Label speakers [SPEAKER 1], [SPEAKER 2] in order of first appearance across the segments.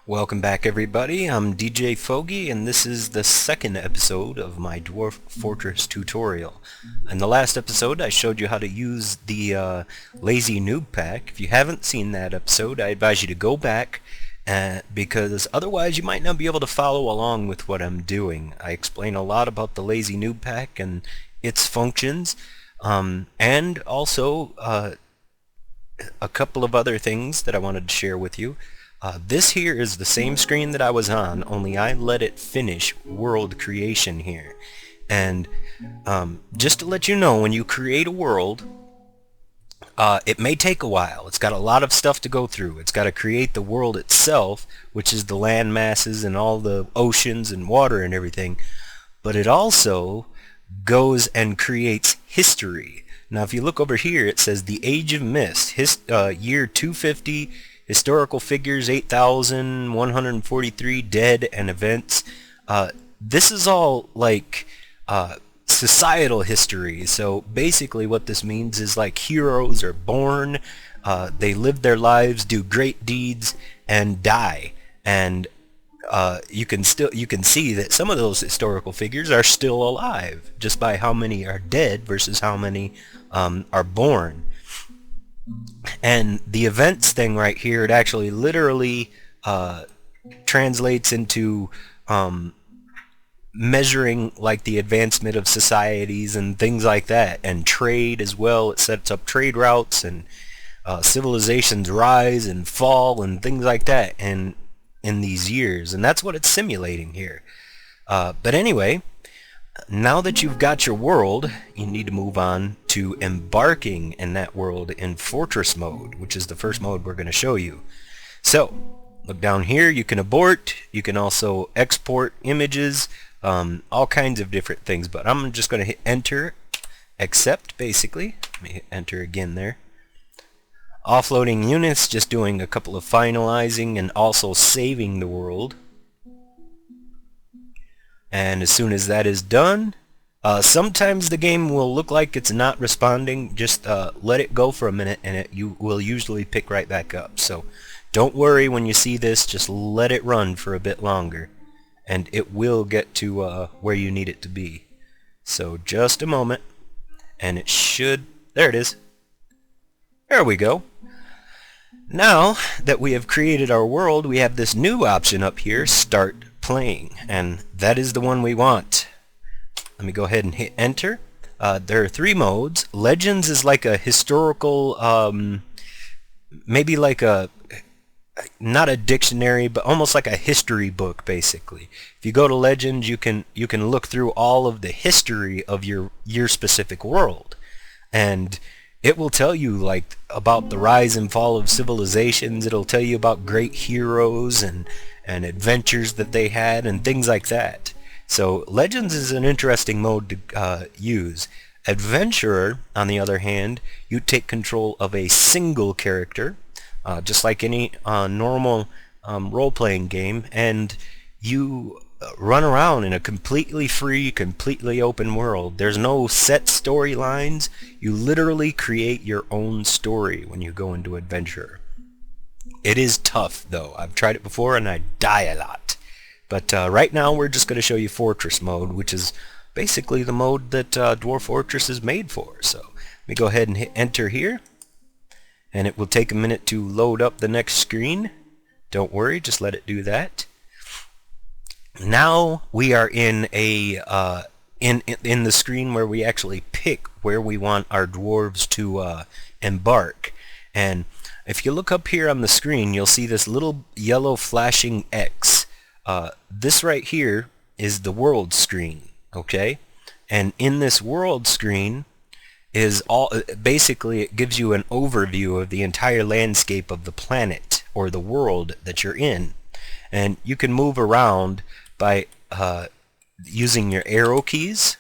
[SPEAKER 1] Welcome back everybody, I'm DJ Fogey and this is the second episode of my Dwarf Fortress tutorial. In the last episode I showed you how to use the Lazy Noob Pack. If you haven't seen that episode I advise you to go back because otherwise you might not be able to follow along with what I'm doing. I explain a lot about the Lazy Noob Pack and its functions and also a couple of other things that I wanted to share with you. This here is the same screen that I was on, only I let it finish world creation here. And just to let you know, when you create a world, it may take a while. It's got a lot of stuff to go through. It's got to create the world itself, which is the land masses and all the oceans and water and everything. But it also goes and creates history. Now if you look over here, it says the Age of Mist, year 250, historical figures 8,143 dead and events. This is all like societal history. So basically what this means is like heroes are born, they live their lives, do great deeds, and die. And you can see that some of those historical figures are still alive just by how many are dead versus how many are born. And the events thing right here, it actually literally translates into measuring like the advancement of societies and things like that, and trade as well. It sets up trade routes and civilizations rise and fall and things like that in these years, and that's what it's simulating here. But anyway, now that you've got your world, you need to move on to embarking in that world in fortress mode, which is the first mode we're going to show you. So, look down here, you can abort, you can also export images, all kinds of different things, but I'm just going to hit enter, accept basically. Let me hit enter again there. Offloading units, just doing a couple of finalizing and also saving the world. And as soon as that is done, sometimes the game will look like it's not responding. Just let it go for a minute and you will usually pick right back up. So don't worry when you see this, just let it run for a bit longer and it will get to where you need it to be. So just a moment and it should, there it is. There we go. Now that we have created our world, we have this new option up here, start playing, and that is the one we want. Let me go ahead and hit enter. There are three modes. Legends is like a historical, maybe like a, not a dictionary, but almost like a history book basically. If you go to Legends, you can look through all of the history of your specific world, and it will tell you like about the rise and fall of civilizations. It'll tell you about great heroes and adventures that they had and things like that. So Legends is an interesting mode to use. Adventurer, on the other hand, you take control of a single character, just like any normal role-playing game, and you run around in a completely free, completely open world. There's no set storylines. You literally create your own story when you go into Adventurer. It is tough though. I've tried it before and I die a lot. But right now we're just going to show you Fortress mode, which is basically the mode that Dwarf Fortress is made for. So let me go ahead and hit enter here. And it will take a minute to load up the next screen. Don't worry, just let it do that. Now we are in a in the screen where we actually pick where we want our dwarves to embark. And if you look up here on the screen, you'll see this little yellow flashing X. This right here is the world screen, okay? And in this world screen is all, basically it gives you an overview of the entire landscape of the planet or the world that you're in. And you can move around by using your arrow keys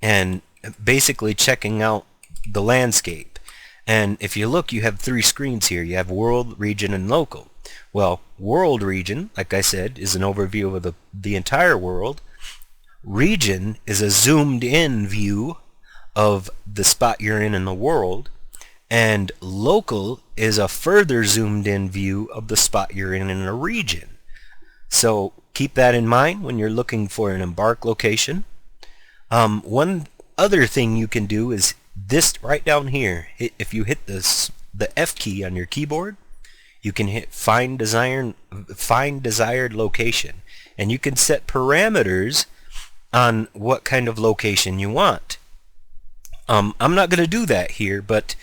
[SPEAKER 1] and basically checking out the landscape. And if you look, you have three screens here. You have world, region, and local. Well, world region, like I said, is an overview of the entire world. Region is a zoomed in view of the spot you're in the world. And local is a further zoomed in view of the spot you're in a region. So keep that in mind when you're looking for an Embark location. One other thing you can do is this right down here. If you hit the F key on your keyboard, you can hit find desired location, and you can set parameters on what kind of location you want. I'm not going to do that here, but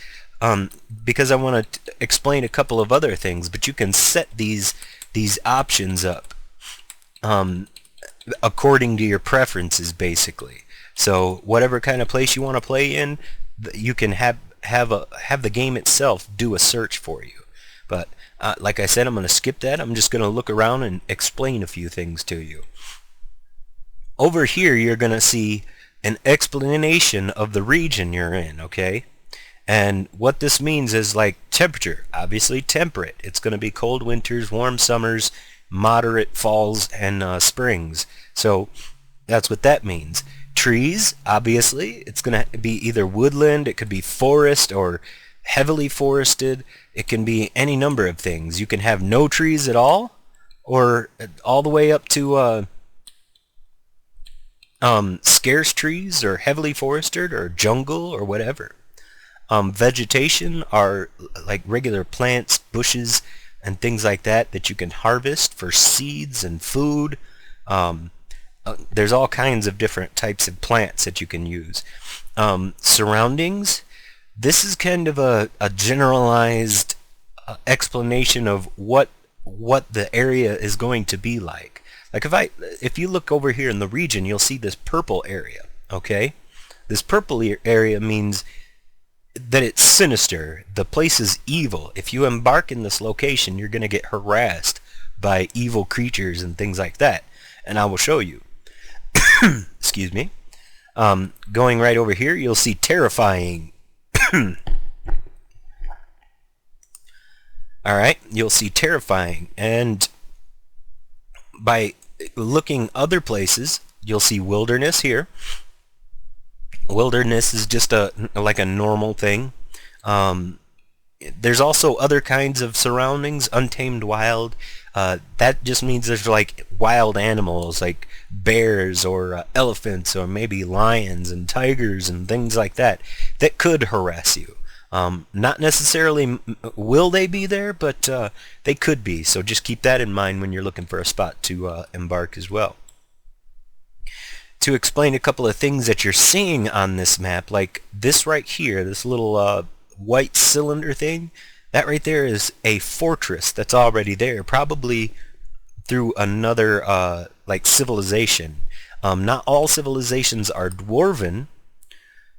[SPEAKER 1] because I want to explain a couple of other things, but you can set these options up according to your preferences, basically. So whatever kind of place you want to play in, you can have the game itself do a search for you. But like I said, I'm going to skip that. I'm just going to look around and explain a few things to you. Over here, you're going to see an explanation of the region you're in, okay? And what this means is like temperature, obviously temperate. It's going to be cold winters, warm summers, moderate falls, and springs. So that's what that means. Trees, obviously, it's going to be either woodland, it could be forest or heavily forested. It can be any number of things. You can have no trees at all, or all the way up to scarce trees or heavily forested or jungle or whatever. Vegetation are like regular plants, bushes, and things like that you can harvest for seeds and food. There's all kinds of different types of plants that you can use. Surroundings, this is kind of a generalized explanation of what the area is going to be like. Like if you look over here in the region, you'll see this purple area, okay? This purple area means that it's sinister. The place is evil. If you embark in this location, you're going to get harassed by evil creatures and things like that. And I will show you. Excuse me. Going right over here, you'll see terrifying. Alright, you'll see terrifying. And by looking other places, you'll see wilderness here. Wilderness is just like a normal thing. There's also other kinds of surroundings, untamed wild. That just means there's like wild animals like bears or elephants or maybe lions and tigers and things like that could harass you. Not necessarily will they be there, but they could be. So just keep that in mind when you're looking for a spot to embark as well. To explain a couple of things that you're seeing on this map, like this right here, this little white cylinder thing, that right there is a fortress that's already there, probably through another like civilization. Not all civilizations are dwarven,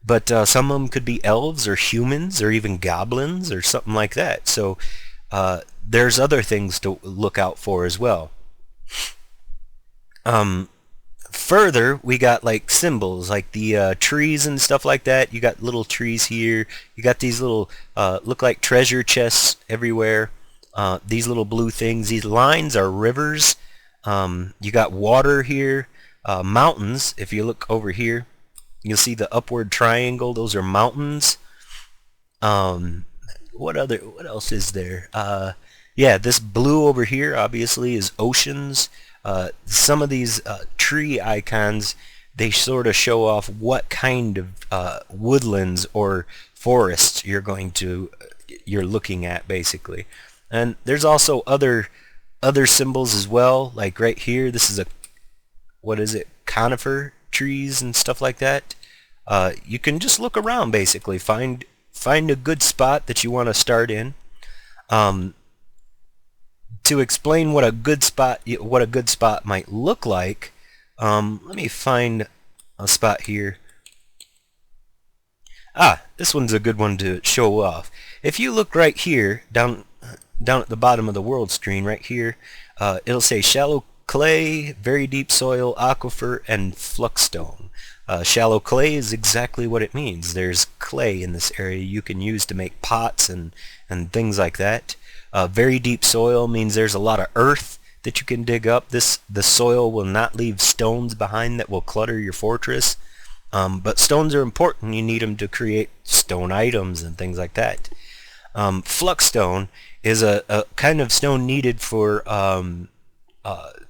[SPEAKER 1] but some of them could be elves or humans or even goblins or something like that. So there's other things to look out for as well. Further, we got like symbols like the trees and stuff like that. You got little trees here. You got these little look like treasure chests everywhere. These little blue things. These lines are rivers. You got water here. Mountains. If you look over here, you'll see the upward triangle. Those are mountains. What else is there? Yeah, this blue over here obviously is oceans. Some of these tree icons, they sort of show off what kind of woodlands or forests you're looking at, basically. And there's also other symbols as well, like right here. This is conifer trees and stuff like that. You can just look around, basically, find a good spot that you want to start in. To explain what a good spot might look like, let me find a spot here. This one's a good one to show off. If you look right here, down at the bottom of the world screen, right here, it'll say shallow clay, very deep soil, aquifer, and fluxstone. Shallow clay is exactly what it means. There's clay in this area you can use to make pots and things like that. Very deep soil means there's a lot of earth that you can dig up. The soil will not leave stones behind that will clutter your fortress. But stones are important. You need them to create stone items and things like that. Flux stone is a kind of stone needed for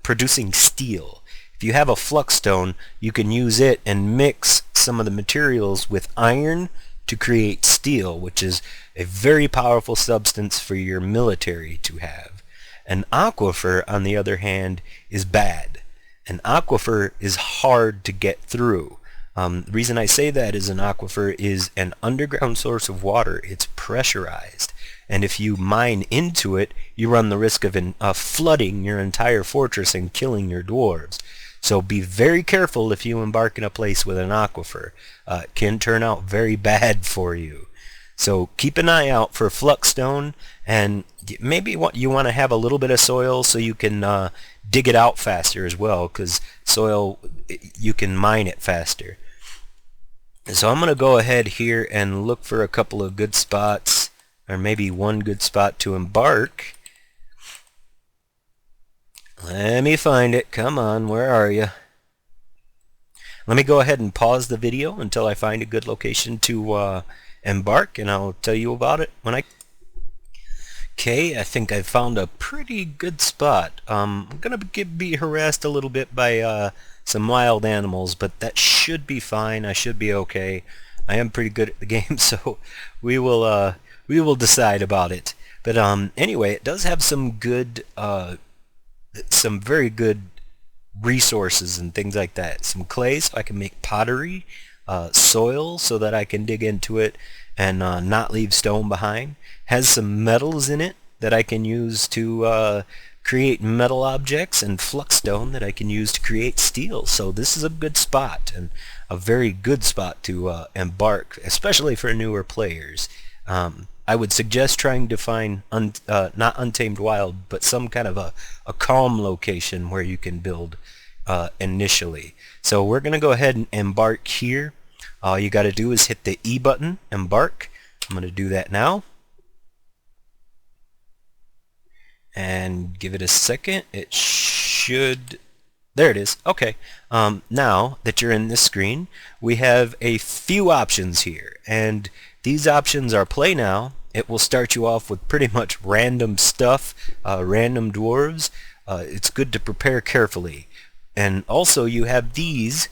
[SPEAKER 1] producing steel. If you have a flux stone, you can use it and mix some of the materials with iron to create steel, which is a very powerful substance for your military to have. An aquifer, on the other hand, is bad. An aquifer is hard to get through. The reason I say that is an aquifer is an underground source of water. It's pressurized. And if you mine into it, you run the risk of flooding your entire fortress and killing your dwarves. So be very careful if you embark in a place with an aquifer. It can turn out very bad for you. So keep an eye out for flux stone, and maybe you want to have a little bit of soil so you can dig it out faster as well, because soil, you can mine it faster. So I'm going to go ahead here and look for a couple of good spots, or maybe one good spot to embark. Let me find it. Come on, where are you? Let me go ahead and pause the video until I find a good location to embark, and I'll tell you about it when I... Okay, I think I found a pretty good spot. I'm going to be harassed a little bit by some wild animals, but that should be fine. I should be okay. I am pretty good at the game, so we will decide about it. But anyway, it does have some good, some very good resources and things like that. Some clay so I can make pottery, soil so that I can dig into it and not leave stone behind. Has some metals in it that I can use to create metal objects, and flux stone that I can use to create steel. So this is a good spot, and a very good spot to embark, especially for newer players. I would suggest trying to find not untamed wild, but some kind of a calm location where you can build initially. So we're going to go ahead and embark here. All you got to do is hit the E button, embark. I'm going to do that now. And give it a second. It should... There it is. Okay. Now that you're in this screen, we have a few options here. And these options are play now. It will start you off with pretty much random stuff, random dwarves. It's good to prepare carefully. And also you have these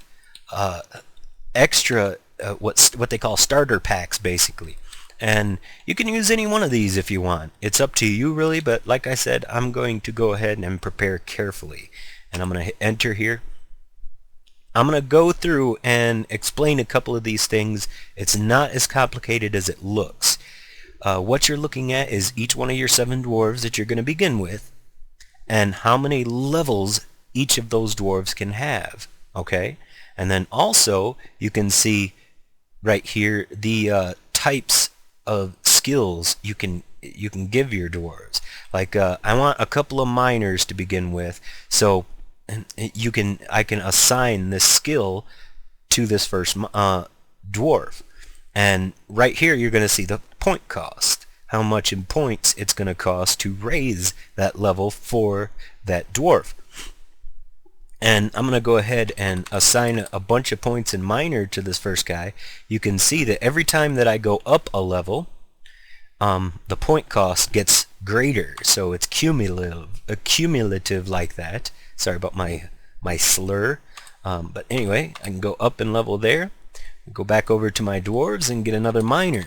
[SPEAKER 1] extra, what they call starter packs, basically. And you can use any one of these if you want. It's up to you really, but like I said, I'm going to go ahead and prepare carefully. And I'm going to hit enter here. I'm going to go through and explain a couple of these things. It's not as complicated as it looks. What you're looking at is each one of your 7 dwarves that you're going to begin with, and how many levels each of those dwarves can have. Okay? And then also you can see right here the types of skills you can give your dwarves. Like I want a couple of miners to begin with, so I can assign this skill to this first dwarf. And right here you're going to see the point cost, how much in points it's going to cost to raise that level for that dwarf. And I'm going to go ahead and assign a bunch of points in miner to this first guy. You can see that every time that I go up a level, the point cost gets greater. So it's cumulative like that. Sorry about my slur. But anyway, I can go up in level there. Go back over to my dwarves and get another miner.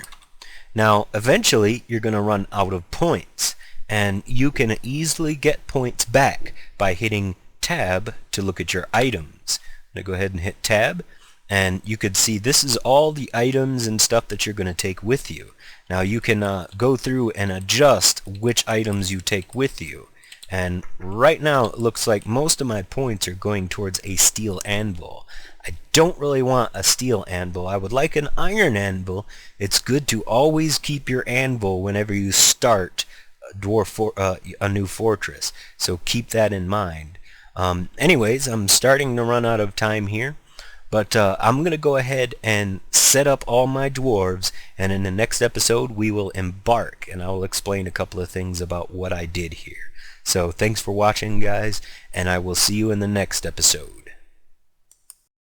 [SPEAKER 1] Now, eventually, you're going to run out of points. And you can easily get points back by hitting tab to look at your items. I'm going to go ahead and hit tab, and you could see this is all the items and stuff that you're going to take with you. Now you can go through and adjust which items you take with you, and right now it looks like most of my points are going towards a steel anvil. I don't really want a steel anvil. I would like an iron anvil. It's good to always keep your anvil whenever you start a new fortress, so keep that in mind. Anyways, I'm starting to run out of time here, but I'm going to go ahead and set up all my dwarves, and in the next episode we will embark, and I will explain a couple of things about what I did here. So thanks for watching, guys, and I will see you in the next episode.